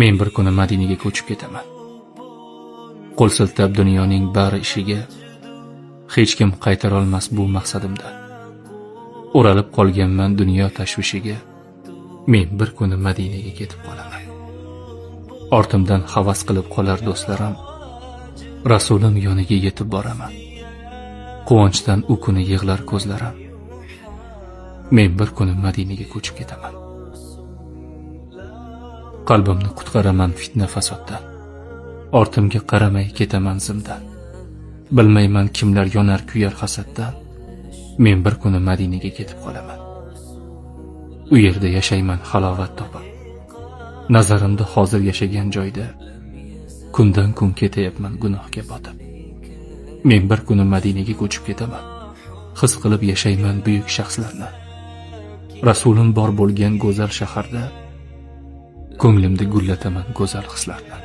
Men bir kuni Madinaga ko'chib ketaman. Qo'l siltab dunyoning bari ishiga, hech kim qaytara olmas bu maqsadimda. O'ralib qolganman dunyo tashvishiga, men bir kuni Madinaga ketib qolaman. Ortimdan havas qilib qolar do'stlarim, Rasulim yoniga yetib boraman. Quvonchdan u kuni yig'lar ko'zlarim. Men bir kuni Madinaga ko'chib ketaman. Qalbimni qutqaraman fitna fasoddan. Ortimga qaramay ketaman zimdan. Bilmayman kimlar yonar kuyar hasaddan. Men bir kuni Madinaga ketib qolaman. U yerda yashayman halovat topib. Nazarimda hozir yashagan joyda kundan kun ketayapman gunohga botib. Men bir kuni Madinaga ko'chib ketaman. His qilib yashayman buyuk shaxslarni. Rasulim bor bo'lgan go'zal shaharda ko'nglimda gullataman go'zal hislarni.